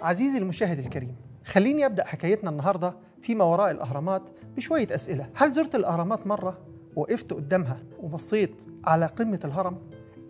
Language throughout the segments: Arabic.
عزيزي المشاهد الكريم، خليني أبدأ حكايتنا النهاردة فيما وراء الأهرامات بشوية أسئلة. هل زرت الأهرامات مرة وقفت قدامها وبصيت على قمة الهرم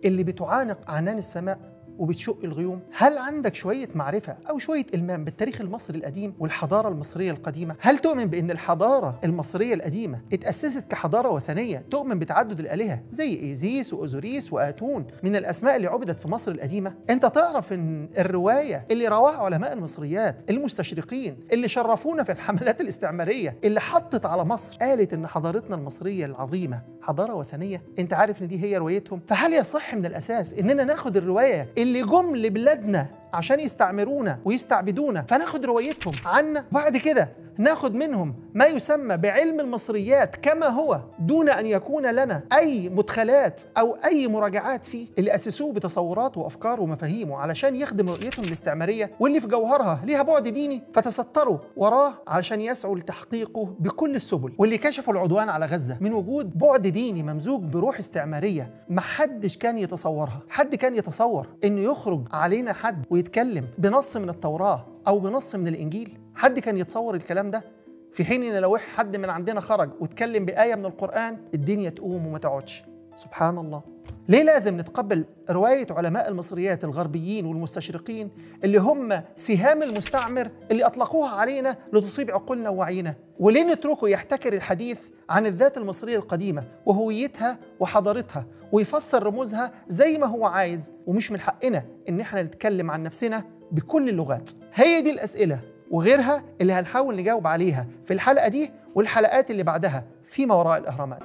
اللي بتعانق عنان السماء وبتشق الغيوم؟ هل عندك شوية معرفة أو شوية إلمام بالتاريخ المصري القديم والحضارة المصرية القديمة؟ هل تؤمن بأن الحضارة المصرية القديمة اتأسست كحضارة وثنية تؤمن بتعدد الآلهة زي إيزيس وأوزوريس وآتون من الأسماء اللي عبدت في مصر القديمة؟ أنت تعرف أن الرواية اللي رواها علماء المصريات المستشرقين اللي شرفونا في الحملات الاستعمارية اللي حطت على مصر قالت أن حضارتنا المصرية العظيمة حضارة وثنية؟ أنت عارف أن دي هي روايتهم؟ فهل يصح من الأساس أننا ناخد الرواية اللي جم لبلادنا عشان يستعمرونا ويستعبدونا فناخد روايتهم عنا وبعد كده ناخد منهم ما يسمى بعلم المصريات كما هو دون أن يكون لنا أي مدخلات أو أي مراجعات فيه؟ اللي أسسوه بتصورات وأفكار ومفاهيم علشان يخدم رؤيتهم الاستعمارية واللي في جوهرها ليها بعد ديني فتستروا وراه علشان يسعوا لتحقيقه بكل السبل، واللي كشفوا العدوان على غزة من وجود بعد ديني ممزوج بروح استعمارية محدش كان يتصورها. حد كان يتصور إنه يخرج علينا حد ويتكلم بنص من التوراة أو بنص من الإنجيل؟ حد كان يتصور الكلام ده؟ في حين إن لو حد من عندنا خرج واتكلم بآية من القرآن الدنيا تقوم وما تقعدش. سبحان الله. ليه لازم نتقبل رواية علماء المصريات الغربيين والمستشرقين اللي هم سهام المستعمر اللي أطلقوها علينا لتصيب عقولنا ووعينا؟ وليه نتركه يحتكر الحديث عن الذات المصرية القديمة وهويتها وحضارتها ويفسر رموزها زي ما هو عايز، ومش من حقنا إن احنا نتكلم عن نفسنا بكل اللغات؟ هي دي الأسئلة وغيرها اللي هنحاول نجاوب عليها في الحلقة دي والحلقات اللي بعدها فيما وراء الأهرامات.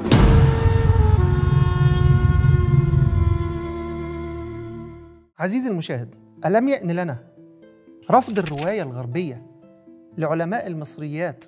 عزيزي المشاهد، ألم يأن لنا رفض الرواية الغربية لعلماء المصريات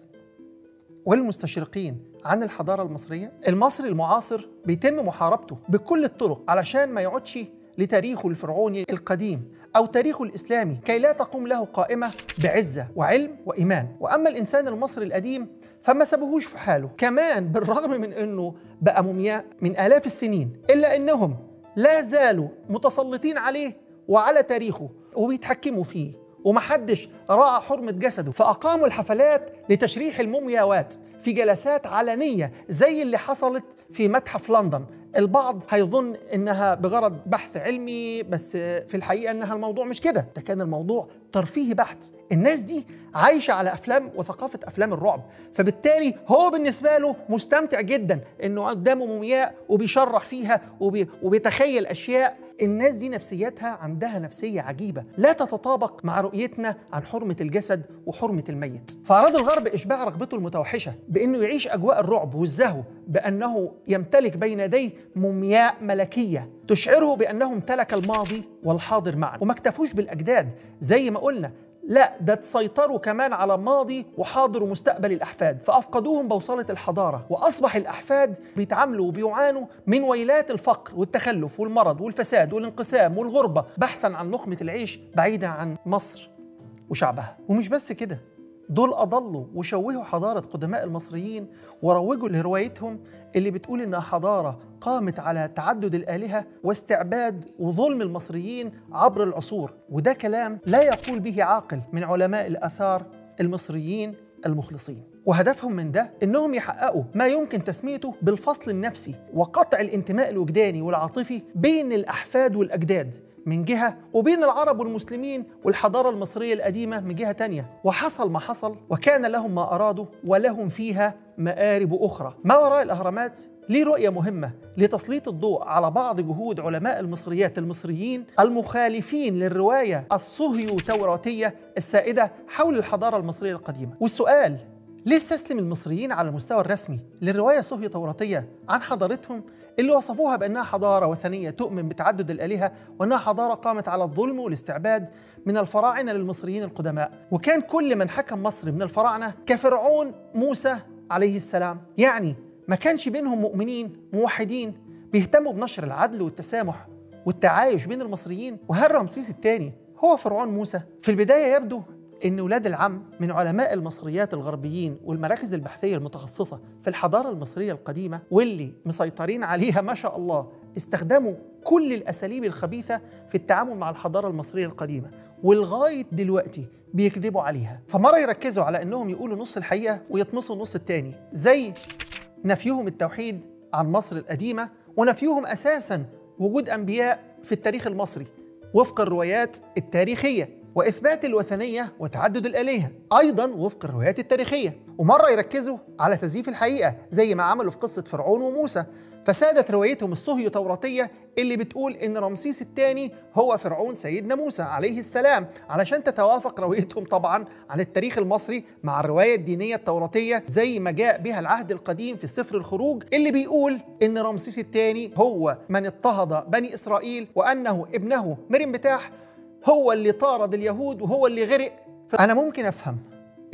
والمستشرقين عن الحضارة المصرية؟ المصري المعاصر بيتم محاربته بكل الطرق علشان ما يعودش لتاريخه الفرعوني القديم أو تاريخه الإسلامي كي لا تقوم له قائمة بعزة وعلم وإيمان. وأما الإنسان المصري القديم فما سابوهوش في حاله، كمان بالرغم من أنه بقى مومياء من آلاف السنين إلا أنهم لا زالوا متسلطين عليه وعلى تاريخه وبيتحكموا فيه، ومحدش راعى حرمة جسده، فأقاموا الحفلات لتشريح المومياوات في جلسات علنية زي اللي حصلت في متحف لندن. البعض هيظن إنها بغرض بحث علمي، بس في الحقيقة إنها الموضوع مش كده، ده كان الموضوع ترفيهي بحت. الناس دي عايشة على أفلام وثقافة أفلام الرعب، فبالتالي هو بالنسبة له مستمتع جدا إنه قدامه مومياء وبيشرح فيها وبيتخيل أشياء. الناس دي نفسيتها عندها نفسية عجيبة لا تتطابق مع رؤيتنا عن حرمة الجسد وحرمة الميت. فأراد الغرب إشباع رغبته المتوحشة بأنه يعيش أجواء الرعب والزهو بأنه يمتلك بين يديه مومياء ملكية تشعره بأنه امتلك الماضي والحاضر معا. وما اكتفوش بالأجداد زي ما قلنا، لا ده تسيطروا كمان على ماضي وحاضر ومستقبل الأحفاد، فأفقدوهم بوصلة الحضارة، وأصبح الأحفاد بيتعاملوا وبيعانوا من ويلات الفقر والتخلف والمرض والفساد والانقسام والغربة بحثا عن لقمة العيش بعيدا عن مصر وشعبها. ومش بس كده، دول أضلوا وشوهوا حضارة قدماء المصريين وروجوا لروايتهم اللي بتقول إنها حضارة قامت على تعدد الآلهة واستعباد وظلم المصريين عبر العصور. وده كلام لا يقول به عاقل من علماء الآثار المصريين المخلصين. وهدفهم من ده إنهم يحققوا ما يمكن تسميته بالفصل النفسي وقطع الانتماء الوجداني والعاطفي بين الأحفاد والأجداد من جهة، وبين العرب والمسلمين والحضارة المصرية القديمة من جهة تانية. وحصل ما حصل، وكان لهم ما أرادوا ولهم فيها مآرب أخرى. ما وراء الأهرامات ليه رؤية مهمة لتسليط الضوء على بعض جهود علماء المصريات المصريين المخالفين للرواية الصهيو-توراتية السائدة حول الحضارة المصرية القديمة. والسؤال: ليه استسلم المصريين على المستوى الرسمي للرواية الصهيو-توراتية عن حضارتهم اللي وصفوها بأنها حضارة وثنية تؤمن بتعدد الآلهة وأنها حضارة قامت على الظلم والاستعباد من الفراعنة للمصريين القدماء؟ وكان كل من حكم مصر من الفراعنة كفرعون موسى عليه السلام، يعني ما كانش بينهم مؤمنين موحدين بيهتموا بنشر العدل والتسامح والتعايش بين المصريين. وهل رمسيس الثاني هو فرعون موسى؟ في البداية يبدو إن ولاد العم من علماء المصريات الغربيين والمراكز البحثية المتخصصة في الحضارة المصرية القديمة واللي مسيطرين عليها ما شاء الله استخدموا كل الأساليب الخبيثة في التعامل مع الحضارة المصرية القديمة، ولغاية دلوقتي بيكذبوا عليها. فمرة يركزوا على أنهم يقولوا نص الحقيقة ويطمسوا النص التاني، زي نفيهم التوحيد عن مصر القديمة ونفيهم أساساً وجود أنبياء في التاريخ المصري وفق الروايات التاريخية، وإثبات الوثنية وتعدد الآلهة أيضاً وفق الروايات التاريخية. ومرة يركزوا على تزييف الحقيقة زي ما عملوا في قصة فرعون وموسى، فسادت روايتهم الصهيو-توراتية اللي بتقول إن رمسيس الثاني هو فرعون سيدنا موسى عليه السلام، علشان تتوافق روايتهم طبعاً عن التاريخ المصري مع الرواية الدينية التوراتية زي ما جاء بها العهد القديم في سفر الخروج اللي بيقول إن رمسيس الثاني هو من اضطهد بني إسرائيل، وأنه ابنه مريم بتاح هو اللي طارد اليهود وهو اللي غرق. فأنا ممكن أفهم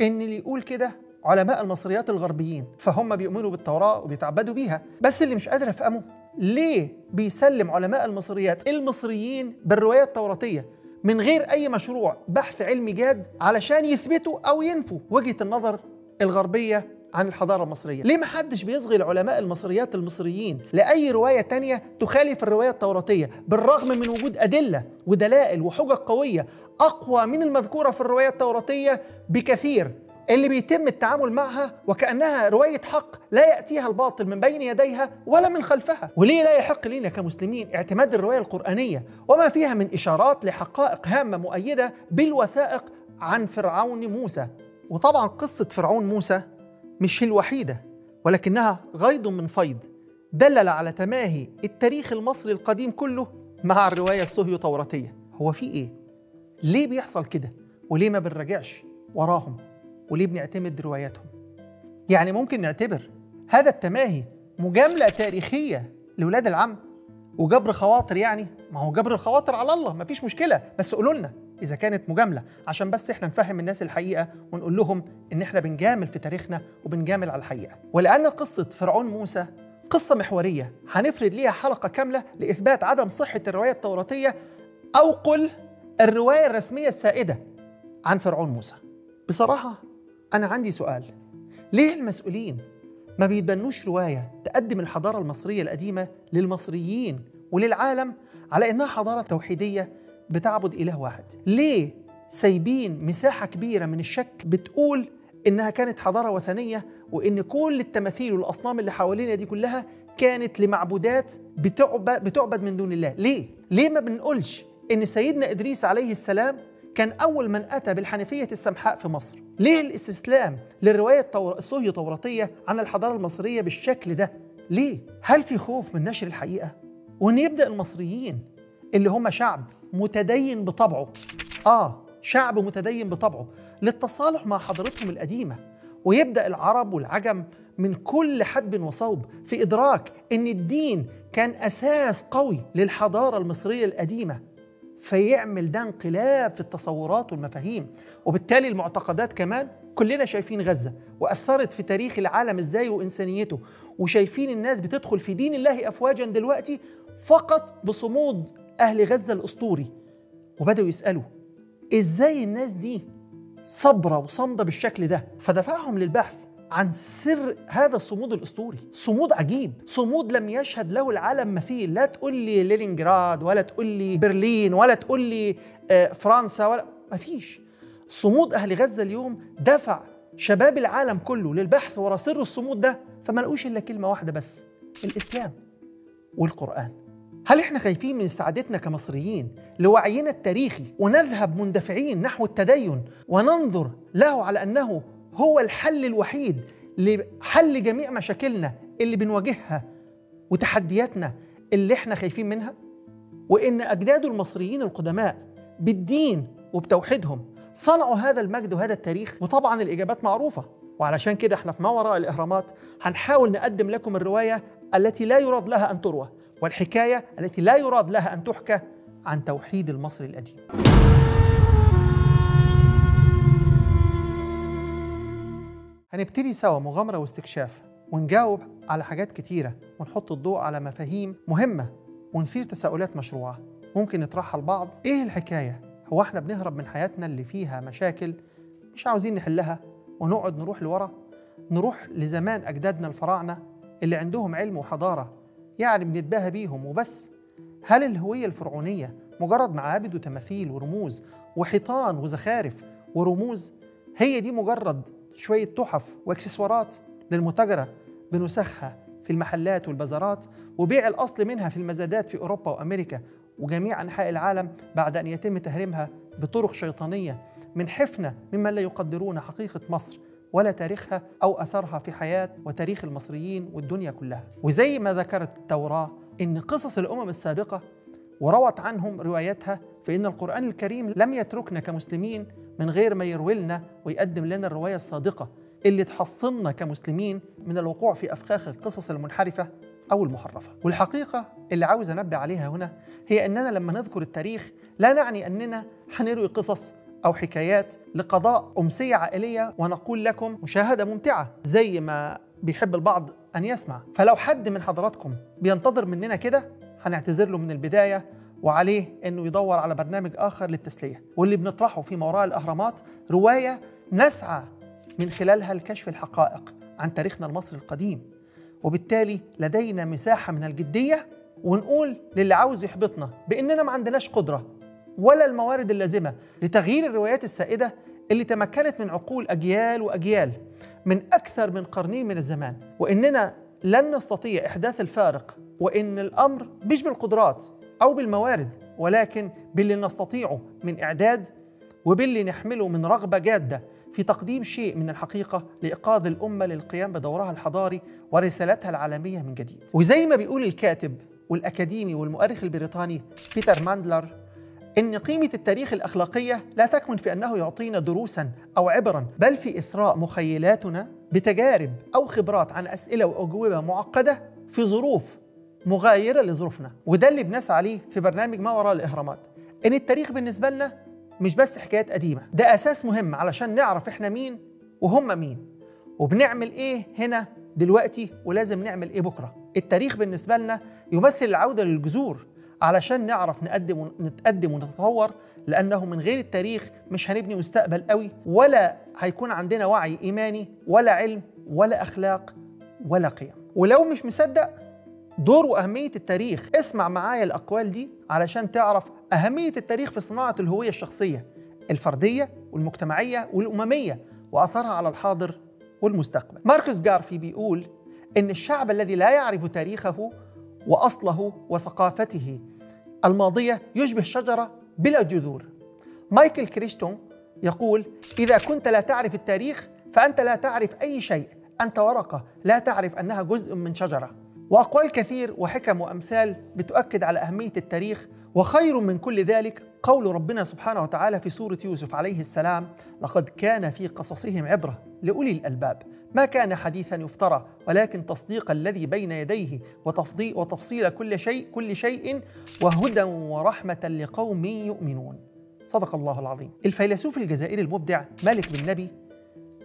إن اللي يقول كده علماء المصريات الغربيين، فهم بيؤمنوا بالتوراة وبيتعبدوا بيها، بس اللي مش قادر أفهمه ليه بيسلم علماء المصريات المصريين بالرواية التوراتية من غير أي مشروع بحث علمي جاد علشان يثبتوا أو ينفوا وجهة النظر الغربية عن الحضارة المصرية؟ ليه محدش بيصغي العلماء المصريات المصريين لأي رواية تانية تخالف الرواية التوراتية بالرغم من وجود أدلة ودلائل وحجج قوية أقوى من المذكورة في الرواية التوراتية بكثير، اللي بيتم التعامل معها وكأنها رواية حق لا يأتيها الباطل من بين يديها ولا من خلفها؟ وليه لا يحق لنا كمسلمين اعتماد الرواية القرآنية وما فيها من إشارات لحقائق هامة مؤيدة بالوثائق عن فرعون موسى؟ وطبعا قصة فرعون موسى مش الوحيدة، ولكنها غيض من فيض دلل على تماهي التاريخ المصري القديم كله مع الرواية الصهيو-توراتية. هو في إيه؟ ليه بيحصل كده؟ وليه ما بنراجعش وراهم؟ وليه بنعتمد رواياتهم؟ يعني ممكن نعتبر هذا التماهي مجاملة تاريخية لولاد العم وجبر خواطر؟ يعني ما هو جبر الخواطر على الله، ما فيش مشكلة، بس قولوا لنا إذا كانت مجاملة عشان بس إحنا نفهم الناس الحقيقة ونقول لهم إن إحنا بنجامل في تاريخنا وبنجامل على الحقيقة. ولأن قصة فرعون موسى قصة محورية هنفرد ليها حلقة كاملة لإثبات عدم صحة الرواية التوراتية أو قل الرواية الرسمية السائدة عن فرعون موسى. بصراحة أنا عندي سؤال، ليه المسؤولين ما بيتبنوش رواية تقدم الحضارة المصرية القديمة للمصريين وللعالم على إنها حضارة توحيدية بتعبد إله واحد؟ ليه سايبين مساحة كبيرة من الشك بتقول إنها كانت حضارة وثنية وإن كل التماثيل والأصنام اللي حوالينا دي كلها كانت لمعبودات بتعبد من دون الله؟ ليه ما بنقولش إن سيدنا إدريس عليه السلام كان أول من أتى بالحنيفية السمحاء في مصر؟ ليه الاستسلام للرواية الصهيو-توراتية عن الحضارة المصرية بالشكل ده؟ ليه؟ هل في خوف من نشر الحقيقة؟ وإن يبدأ المصريين اللي هم شعب متدين بطبعه، شعب متدين بطبعه، للتصالح مع حضارتهم القديمة، ويبدأ العرب والعجم من كل حدب وصوب في إدراك إن الدين كان أساس قوي للحضارة المصرية القديمة، فيعمل ده انقلاب في التصورات والمفاهيم وبالتالي المعتقدات كمان. كلنا شايفين غزة وأثرت في تاريخ العالم إزاي وإنسانيته، وشايفين الناس بتدخل في دين الله أفواجا دلوقتي فقط بصمود أهل غزة الأسطوري، وبدأوا يسألوا إزاي الناس دي صبرة وصمدة بالشكل ده، فدفعهم للبحث عن سر هذا الصمود الأسطوري. صمود عجيب، صمود لم يشهد له العالم مثيل. لا تقول لي لينينجراد ولا تقول لي برلين ولا تقول لي فرنسا، ولا مفيش. صمود أهل غزة اليوم دفع شباب العالم كله للبحث ورا سر الصمود ده، فما لقوش إلا كلمة واحدة بس: الإسلام والقرآن. هل إحنا خايفين من استعادتنا كمصريين لوعينا التاريخي ونذهب مندفعين نحو التدين وننظر له على أنه هو الحل الوحيد لحل جميع مشاكلنا اللي بنواجهها وتحدياتنا اللي إحنا خايفين منها؟ وإن أجداد المصريين القدماء بالدين وبتوحيدهم صنعوا هذا المجد وهذا التاريخ؟ وطبعا الإجابات معروفة، وعلشان كده إحنا في ما وراء الإهرامات هنحاول نقدم لكم الرواية التي لا يراد لها أن تروى والحكاية التي لا يراد لها أن تحكى عن توحيد المصري القديم. هنبتدي سوا مغامرة واستكشاف ونجاوب على حاجات كتيرة ونحط الضوء على مفاهيم مهمة ونثير تساؤلات مشروعة ممكن نطرحها لبعض. إيه الحكاية؟ هو احنا بنهرب من حياتنا اللي فيها مشاكل مش عاوزين نحلها ونقعد نروح لورا، نروح لزمان أجدادنا الفراعنة اللي عندهم علم وحضارة يعني بنتباهى بيهم وبس؟ هل الهوية الفرعونية مجرد معابد وتماثيل ورموز وحيطان وزخارف ورموز؟ هي دي مجرد شوية تحف واكسسوارات للمتاجرة بنسخها في المحلات والبازارات وبيع الأصل منها في المزادات في أوروبا وأمريكا وجميع أنحاء العالم بعد أن يتم تهريمها بطرق شيطانية من حفنة ممن لا يقدرون حقيقة مصر ولا تاريخها أو أثرها في حياة وتاريخ المصريين والدنيا كلها. وزي ما ذكرت التوراة إن قصص الأمم السابقة وروت عنهم روايتها، فإن القرآن الكريم لم يتركنا كمسلمين من غير ما يروي لنا ويقدم لنا الرواية الصادقة اللي تحصننا كمسلمين من الوقوع في أفخاخ القصص المنحرفة أو المحرفة. والحقيقة اللي عاوز أنبه عليها هنا هي أننا لما نذكر التاريخ لا نعني أننا هنروي قصص أو حكايات لقضاء أمسية عائلية ونقول لكم مشاهدة ممتعة زي ما بيحب البعض أن يسمع. فلو حد من حضراتكم بينتظر مننا كده هنعتذر له من البداية، وعليه أنه يدور على برنامج آخر للتسلية. واللي بنطرحه في ما وراء الأهرامات رواية نسعى من خلالها لكشف الحقائق عن تاريخنا المصري القديم، وبالتالي لدينا مساحة من الجدية. ونقول للي عاوز يحبطنا بأننا ما عندناش قدرة ولا الموارد اللازمة لتغيير الروايات السائدة اللي تمكنت من عقول أجيال وأجيال من أكثر من قرنين من الزمان، وإننا لن نستطيع إحداث الفارق، وإن الأمر مش بالقدرات أو بالموارد ولكن باللي نستطيعه من إعداد وباللي نحمله من رغبة جادة في تقديم شيء من الحقيقة لإيقاظ الأمة للقيام بدورها الحضاري ورسالتها العالمية من جديد. وزي ما بيقول الكاتب والأكاديمي والمؤرخ البريطاني بيتر ماندلر إن قيمة التاريخ الأخلاقية لا تكمن في أنه يعطينا دروساً أو عبراً، بل في إثراء مخيلاتنا بتجارب أو خبرات عن أسئلة وأجوبة معقدة في ظروف مغايرة لظروفنا. وده اللي بنسعى عليه في برنامج ما وراء الإهرامات، إن التاريخ بالنسبة لنا مش بس حكايات قديمة، ده أساس مهم علشان نعرف إحنا مين وهم مين وبنعمل إيه هنا دلوقتي ولازم نعمل إيه بكرة. التاريخ بالنسبة لنا يمثل العودة للجذور علشان نعرف نتقدم ونتطور، لأنه من غير التاريخ مش هنبني مستقبل قوي، ولا هيكون عندنا وعي إيماني ولا علم ولا أخلاق ولا قيم. ولو مش مصدق دور وأهمية التاريخ، اسمع معايا الأقوال دي علشان تعرف أهمية التاريخ في صناعة الهوية الشخصية الفردية والمجتمعية والأممية وأثرها على الحاضر والمستقبل. ماركوس جارفي بيقول إن الشعب الذي لا يعرف تاريخه وأصله وثقافته الماضية يشبه شجرة بلا جذور. مايكل كريستون يقول: إذا كنت لا تعرف التاريخ فأنت لا تعرف أي شيء، أنت ورقة لا تعرف أنها جزء من شجرة. وأقوال كثير وحكم وأمثال بتؤكد على أهمية التاريخ. وخير من كل ذلك قول ربنا سبحانه وتعالى في سورة يوسف عليه السلام: لقد كان في قصصهم عبرة لأولي الألباب ما كان حديثا يفترى ولكن تصديق الذي بين يديه وتفصيل كل شيء وهدى ورحمة لقوم يؤمنون. صدق الله العظيم. الفيلسوف الجزائري المبدع مالك بن نبي،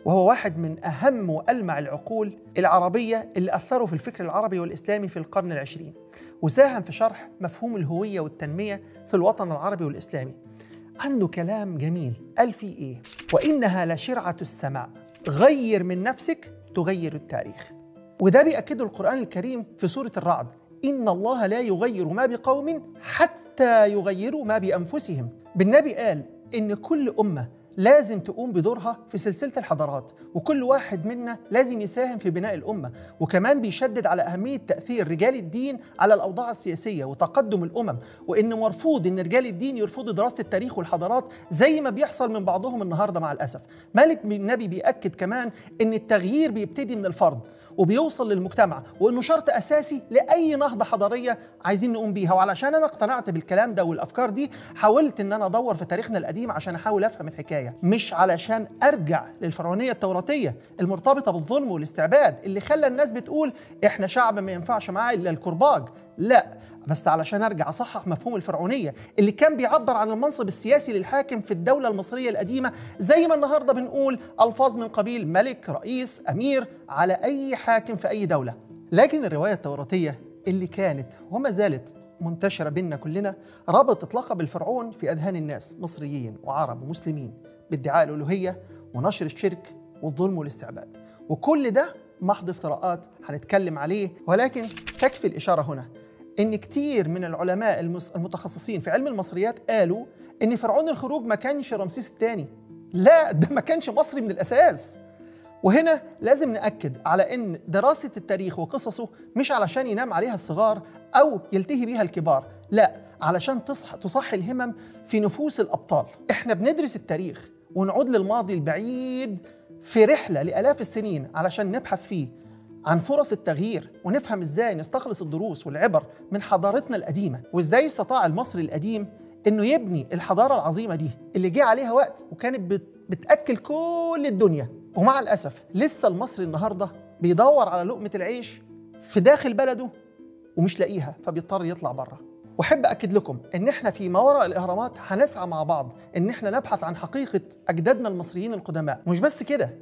وهو واحد من أهم وألمع العقول العربية اللي أثروا في الفكر العربي والإسلامي في القرن العشرين، وساهم في شرح مفهوم الهوية والتنمية في الوطن العربي والإسلامي. عنده كلام جميل قال فيه إيه: وإنها لشرعة السماء، غير من نفسك تغير التاريخ. وده بيأكده القرآن الكريم في سورة الرعد: إن الله لا يغير ما بقوم حتى يغيروا ما بأنفسهم. بالنبي قال إن كل أمة لازم تقوم بدورها في سلسلة الحضارات، وكل واحد منا لازم يساهم في بناء الأمة. وكمان بيشدد على أهمية تأثير رجال الدين على الأوضاع السياسية وتقدم الأمم، وإن مرفوض إن رجال الدين يرفضوا دراسة التاريخ والحضارات زي ما بيحصل من بعضهم النهاردة مع الأسف. مالك بن نبي بيأكد كمان إن التغيير بيبتدي من الفرد وبيوصل للمجتمع، وإنه شرط أساسي لأي نهضة حضارية عايزين نقوم بيها. وعلشان أنا اقتنعت بالكلام ده والأفكار دي حاولت إن أنا أدور في تاريخنا القديم عشان أحاول أفهم الحكاية، مش علشان أرجع للفرعونية التوراتية المرتبطة بالظلم والاستعباد اللي خلى الناس بتقول إحنا شعب ما ينفعش معاه إلا الكرباج، لا، بس علشان أرجع أصحح مفهوم الفرعونية اللي كان بيعبر عن المنصب السياسي للحاكم في الدولة المصرية القديمة، زي ما النهاردة بنقول ألفاظ من قبيل ملك، رئيس، أمير على أي حاكم في أي دولة. لكن الرواية التوراتية اللي كانت وما زالت منتشرة بيننا كلنا ربطت لقب الفرعون في أذهان الناس مصريين وعرب ومسلمين بادعاء الألوهية ونشر الشرك والظلم والاستعباد. وكل ده محض افتراءات هنتكلم عليه، ولكن تكفي الإشارة هنا إن كتير من العلماء المتخصصين في علم المصريات قالوا إن فرعون الخروج ما كانش رمسيس الثاني، لا ده ما كانش مصري من الأساس. وهنا لازم نأكد على إن دراسة التاريخ وقصصه مش علشان ينام عليها الصغار أو يلتهي بيها الكبار، لا علشان تصحي الهمم في نفوس الأبطال. إحنا بندرس التاريخ ونعود للماضي البعيد في رحلة لآلاف السنين علشان نبحث فيه عن فرص التغيير ونفهم إزاي نستخلص الدروس والعبر من حضارتنا القديمة، وإزاي استطاع المصري القديم إنه يبني الحضارة العظيمة دي اللي جه عليها وقت وكانت بتأكل كل الدنيا. ومع الأسف لسه المصري النهاردة بيدور على لقمة العيش في داخل بلده ومش لاقيها، فبيضطر يطلع بره. وأحب أكد لكم إن إحنا في ما وراء الإهرامات هنسعى مع بعض إن إحنا نبحث عن حقيقة أجدادنا المصريين القدماء. مش بس كده،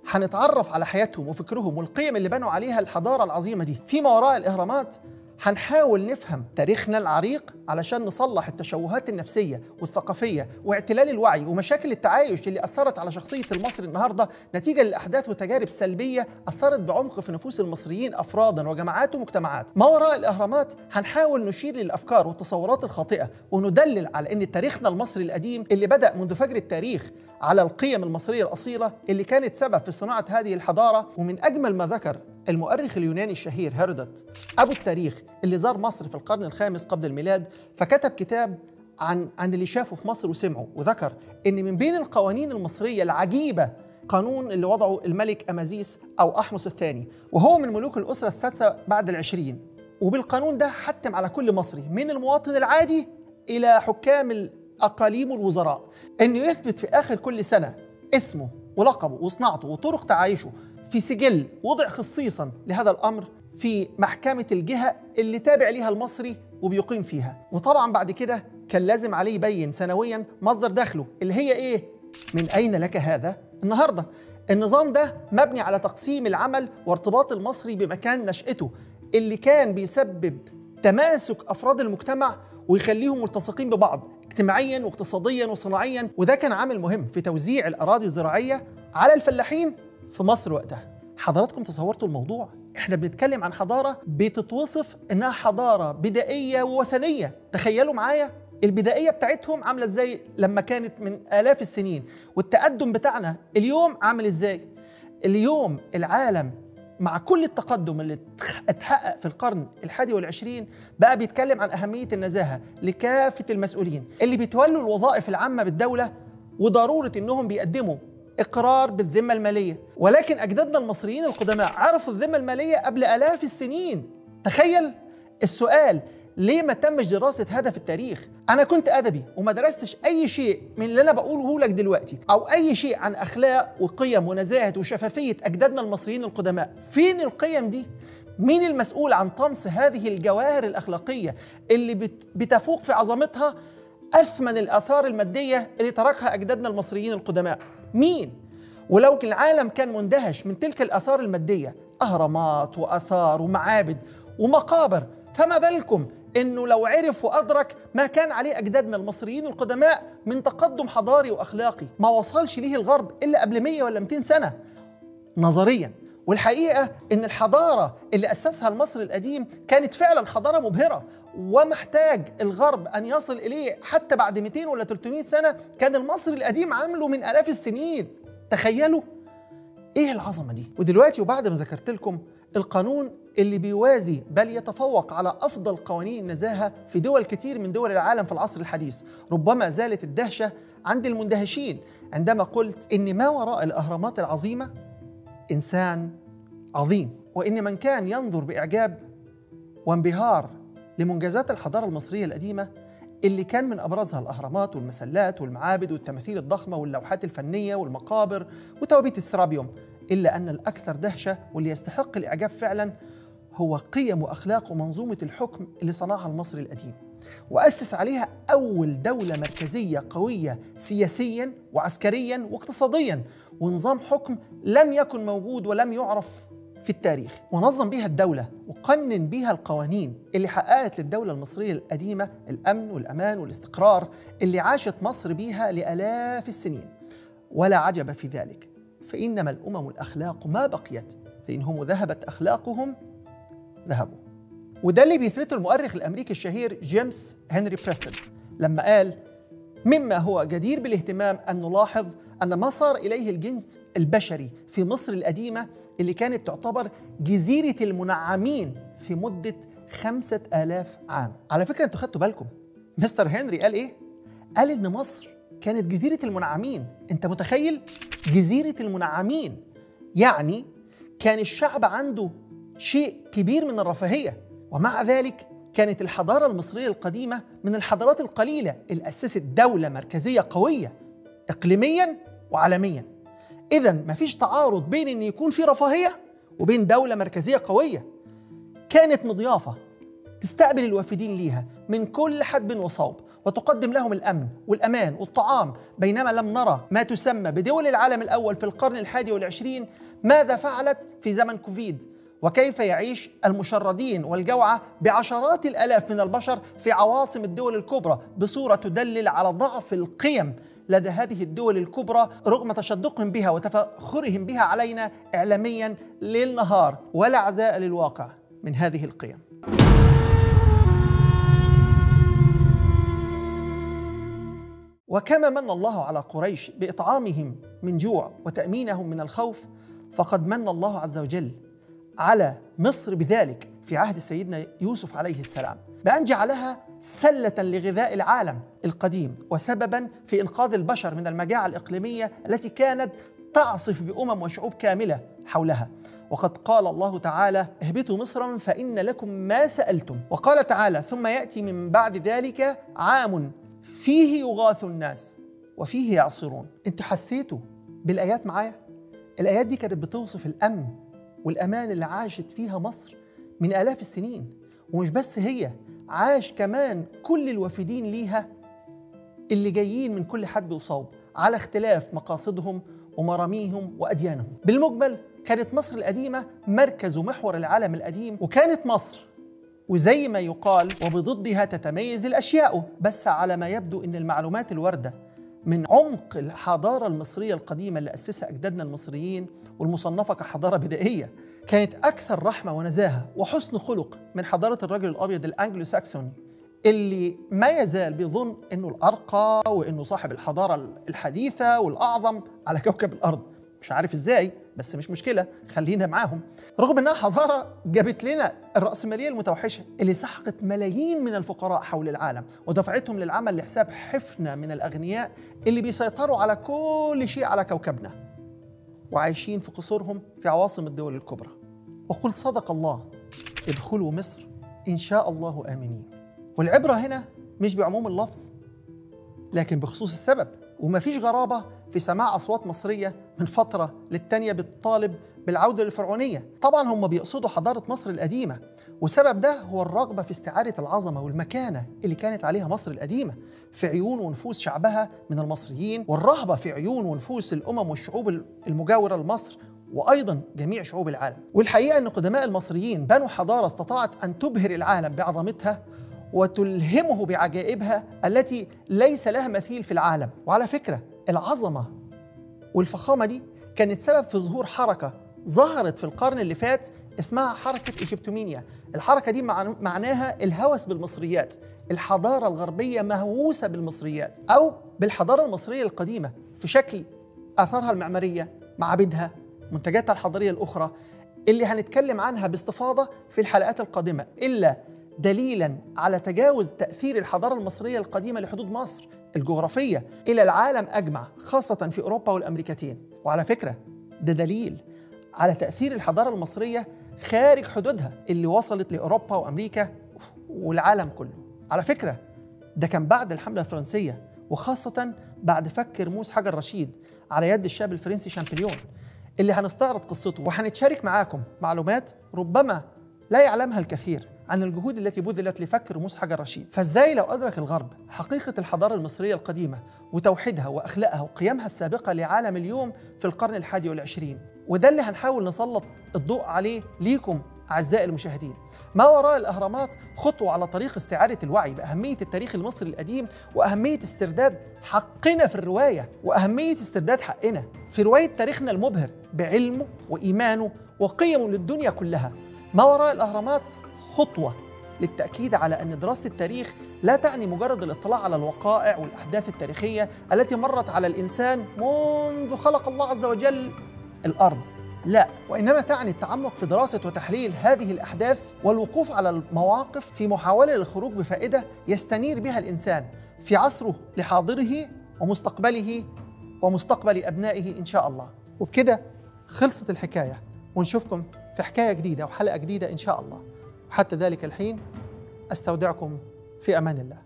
هنتعرف على حياتهم وفكرهم والقيم اللي بنوا عليها الحضارة العظيمة دي. في ما وراء الإهرامات هنحاول نفهم تاريخنا العريق علشان نصلح التشوهات النفسية والثقافية واعتلال الوعي ومشاكل التعايش اللي أثرت على شخصية المصري النهاردة نتيجة للأحداث وتجارب سلبية أثرت بعمق في نفوس المصريين أفرادا وجماعات ومجتمعات. ما وراء الأهرامات هنحاول نشير للأفكار والتصورات الخاطئة وندلل على أن تاريخنا المصري القديم اللي بدأ منذ فجر التاريخ على القيم المصرية الأصيلة اللي كانت سبب في صناعة هذه الحضارة. ومن أجمل ما ذكر المؤرخ اليوناني الشهير هيرودوت أبو التاريخ اللي زار مصر في القرن الخامس قبل الميلاد، فكتب كتاب عن اللي شافه في مصر وسمعه، وذكر إن من بين القوانين المصرية العجيبة قانون اللي وضعه الملك أمازيس أو أحمس الثاني، وهو من ملوك الأسرة السادسة بعد ال20. وبالقانون ده حتم على كل مصري من المواطن العادي إلى حكام الأقاليم والوزراء إنه يثبت في آخر كل سنة اسمه ولقبه وصناعته وطرق تعايشه في سجل وضع خصيصا لهذا الأمر في محكمة الجهة اللي تابع ليها المصري وبيقيم فيها. وطبعا بعد كده كان لازم عليه يبين سنويا مصدر دخله اللي هي إيه؟ من أين لك هذا؟ النهاردة النظام ده مبني على تقسيم العمل وارتباط المصري بمكان نشأته اللي كان بيسبب تماسك أفراد المجتمع ويخليهم ملتصقين ببعض اجتماعيا واقتصاديا وصناعيا، وده كان عامل مهم في توزيع الأراضي الزراعية على الفلاحين في مصر وقتها. حضراتكم تصورتوا الموضوع؟ احنا بنتكلم عن حضارة بتتوصف انها حضارة بدائية ووثنية. تخيلوا معايا البدائية بتاعتهم عاملة ازاي لما كانت من آلاف السنين، والتقدم بتاعنا اليوم عامل ازاي. اليوم العالم مع كل التقدم اللي اتحقق في القرن ال21 بقى بيتكلم عن أهمية النزاهة لكافة المسؤولين اللي بيتولوا الوظائف العامة بالدولة، وضرورة انهم بيقدموا إقرار بالذمة المالية. ولكن أجدادنا المصريين القدماء عرفوا الذمة المالية قبل آلاف السنين. تخيل السؤال، ليه ما تمش دراسة هذا في التاريخ؟ أنا كنت أدبي وما درستش أي شيء من اللي أنا بقوله لك دلوقتي أو أي شيء عن أخلاق وقيم ونزاهة وشفافية أجدادنا المصريين القدماء. فين القيم دي؟ مين المسؤول عن طمس هذه الجواهر الأخلاقية اللي بتفوق في عظمتها أثمن الآثار المادية اللي تركها أجدادنا المصريين القدماء؟ مين؟ ولو العالم كان مندهش من تلك الآثار المادية، أهرامات وآثار ومعابد ومقابر، فما بالكم إنه لو عرف وأدرك ما كان عليه أجدادنا المصريين القدماء من تقدم حضاري وأخلاقي ما وصلش ليه الغرب إلا قبل 100 ولا 200 سنة نظرياً. والحقيقة إن الحضارة اللي أسسها المصري القديم كانت فعلا حضارة مبهرة، ومحتاج الغرب أن يصل إليه حتى بعد 200 ولا 300 سنة كان المصري القديم عامله من آلاف السنين. تخيلوا إيه العظمة دي. ودلوقتي وبعد ما ذكرت لكم القانون اللي بيوازي بل يتفوق على أفضل قوانين النزاهة في دول كتير من دول العالم في العصر الحديث، ربما زالت الدهشة عند المندهشين عندما قلت إن ما وراء الأهرامات العظيمة إنسان عظيم، وإن من كان ينظر بإعجاب وانبهار لمنجزات الحضارة المصرية القديمة اللي كان من أبرزها الأهرامات والمسلات والمعابد والتماثيل الضخمة واللوحات الفنية والمقابر وتوابيت السرابيوم، إلا أن الأكثر دهشة واللي يستحق الإعجاب فعلا هو قيم وأخلاق ومنظومة الحكم اللي صنعها المصري القديم وأسس عليها أول دولة مركزية قوية سياسياً وعسكرياً واقتصادياً، ونظام حكم لم يكن موجود ولم يعرف في التاريخ، ونظم بيها الدولة وقنن بيها القوانين اللي حققت للدولة المصرية القديمة الأمن والأمان والاستقرار اللي عاشت مصر بيها لآلاف السنين. ولا عجب في ذلك، فإنما الأمم الأخلاق ما بقيت فإنهم ذهبت أخلاقهم ذهبوا. وده اللي بيثبته المؤرخ الأمريكي الشهير جيمس هنري بريستون لما قال: مما هو جدير بالاهتمام أن نلاحظ أن ما صار إليه الجنس البشري في مصر القديمة اللي كانت تعتبر جزيرة المنعمين في مدة 5000 عام. على فكرة أنتوا خدتوا بالكم مستر هنري قال إيه؟ قال إن مصر كانت جزيرة المنعمين. أنت متخيل؟ جزيرة المنعمين، يعني كان الشعب عنده شيء كبير من الرفاهية، ومع ذلك كانت الحضارة المصرية القديمة من الحضارات القليلة اللي أسست دولة مركزية قوية إقليميا وعالميا. إذن مفيش تعارض بين أن يكون في رفاهية وبين دولة مركزية قوية. كانت مضيافة تستقبل الوافدين ليها من كل حدب وصوب وتقدم لهم الأمن والأمان والطعام، بينما لم نرى ما تسمى بدول العالم الأول في القرن ال21 ماذا فعلت في زمن كوفيد، وكيف يعيش المشردين والجوعى بعشرات الآلاف من البشر في عواصم الدول الكبرى بصورة تدلل على ضعف القيم لدى هذه الدول الكبرى رغم تشدقهم بها وتفاخرهم بها علينا إعلاميا ليل نهار، ولا عزاء للواقع من هذه القيم. وكما من الله على قريش بإطعامهم من جوع وتأمينهم من الخوف، فقد من الله عز وجل على مصر بذلك في عهد سيدنا يوسف عليه السلام، بأن جعلها سلة لغذاء العالم القديم وسببا في إنقاذ البشر من المجاعة الإقليمية التي كانت تعصف بأمم وشعوب كاملة حولها. وقد قال الله تعالى: اهبطوا مصرا فإن لكم ما سألتم. وقال تعالى: ثم يأتي من بعد ذلك عام فيه يغاث الناس وفيه يعصرون. انتوا حسيتوا بالآيات معايا؟ الآيات دي كانت بتوصف الأمن والأمان اللي عاشت فيها مصر من آلاف السنين، ومش بس هي، عاش كمان كل الوافدين ليها اللي جايين من كل حدب وصوب على اختلاف مقاصدهم ومراميهم وأديانهم. بالمجمل كانت مصر القديمة مركز ومحور العالم القديم، وكانت مصر وزي ما يقال وبضدها تتميز الأشياء، بس على ما يبدو أن المعلومات الواردة من عمق الحضارة المصرية القديمة اللي أسسها أجدادنا المصريين والمصنفة كحضارة بدائية كانت أكثر رحمة ونزاهة وحسن خلق من حضارة الرجل الأبيض الأنجلو ساكسوني اللي ما يزال بيظن أنه الأرقى وأنه صاحب الحضارة الحديثة والأعظم على كوكب الأرض. مش عارف إزاي، بس مش مشكلة، خلينا معاهم. رغم أنها حضارة جابت لنا الرأسمالية المتوحشة اللي سحقت ملايين من الفقراء حول العالم ودفعتهم للعمل لحساب حفنة من الأغنياء اللي بيسيطروا على كل شيء على كوكبنا وعايشين في قصورهم في عواصم الدول الكبرى. وقل صدق الله: ادخلوا مصر إن شاء الله آمنين. والعبرة هنا مش بعموم اللفظ لكن بخصوص السبب، ومفيش غرابة في سماع أصوات مصرية من فترة للتانية بتطالب بالعودة للفرعونية. طبعا هم بيقصدوا حضارة مصر القديمة، والسبب ده هو الرغبة في استعادة العظمة والمكانة اللي كانت عليها مصر القديمة في عيون ونفوس شعبها من المصريين، والرهبة في عيون ونفوس الأمم والشعوب المجاورة لمصر وأيضا جميع شعوب العالم. والحقيقة أن قدماء المصريين بنوا حضارة استطاعت أن تبهر العالم بعظمتها وتلهمه بعجائبها التي ليس لها مثيل في العالم. وعلى فكرة العظمة والفخامة دي كانت سبب في ظهور حركة ظهرت في القرن اللي فات اسمها حركة إيجيبتومينيا. الحركة دي معناها الهوس بالمصريات، الحضارة الغربية مهووسة بالمصريات أو بالحضارة المصرية القديمة في شكل آثارها المعمارية، معابدها، منتجاتها الحضارية الأخرى اللي هنتكلم عنها باستفاضة في الحلقات القادمة، إلا دليلاً على تجاوز تأثير الحضارة المصرية القديمة لحدود مصر الجغرافية إلى العالم أجمع، خاصة في أوروبا والأمريكتين. وعلى فكرة ده دليل على تأثير الحضارة المصرية خارج حدودها اللي وصلت لأوروبا وأمريكا والعالم كله. على فكرة ده كان بعد الحملة الفرنسية، وخاصة بعد فك رموز حجر رشيد على يد الشاب الفرنسي شامبليون اللي هنستعرض قصته وهنتشارك معاكم معلومات ربما لا يعلمها الكثير عن الجهود التي بذلت لفك رموز حجر رشيد. فازاي لو أدرك الغرب حقيقة الحضارة المصرية القديمة وتوحيدها وأخلاقها وقيمها السابقة لعالم اليوم في القرن ال21؟ وده اللي هنحاول نسلط الضوء عليه ليكم أعزائي المشاهدين. ما وراء الأهرامات خطوة على طريق استعادة الوعي بأهمية التاريخ المصري القديم وأهمية استرداد حقنا في الرواية، وأهمية استرداد حقنا في رواية تاريخنا المبهر بعلمه وإيمانه وقيم للدنيا كلها. ما وراء الأهرامات خطوة للتأكيد على أن دراسة التاريخ لا تعني مجرد الاطلاع على الوقائع والأحداث التاريخية التي مرت على الإنسان منذ خلق الله عز وجل الأرض، لا، وإنما تعني التعمق في دراسة وتحليل هذه الأحداث والوقوف على المواقف في محاولة للخروج بفائدة يستنير بها الإنسان في عصره لحاضره ومستقبله ومستقبل أبنائه إن شاء الله. وبكده خلصت الحكاية، ونشوفكم في حكاية جديدة وحلقة جديدة إن شاء الله. وحتى ذلك الحين أستودعكم في أمان الله.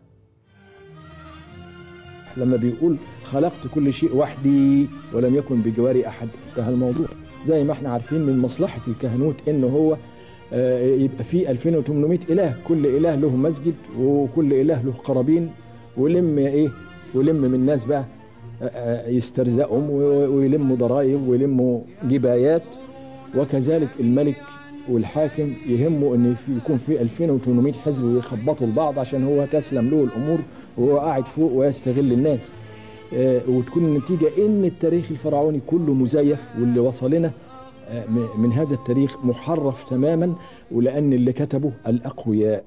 لما بيقول خلقت كل شيء وحدي ولم يكن بجواري أحد، انتهى الموضوع. زي ما احنا عارفين من مصلحة الكهنوت إنه هو يبقى فيه 2800 إله، كل إله له مسجد وكل إله له قرابين، ولم من الناس بقى يسترزقهم ويلموا ضرائب ويلموا جبايات. وكذلك الملك والحاكم يهمه ان يكون في 2800 حزب ويخبطوا البعض عشان هو تسلم له الامور وهو قاعد فوق ويستغل الناس. وتكون النتيجه ان التاريخ الفرعوني كله مزيف، واللي وصل لنا من هذا التاريخ محرف تماما، ولان اللي كتبه الاقوياء.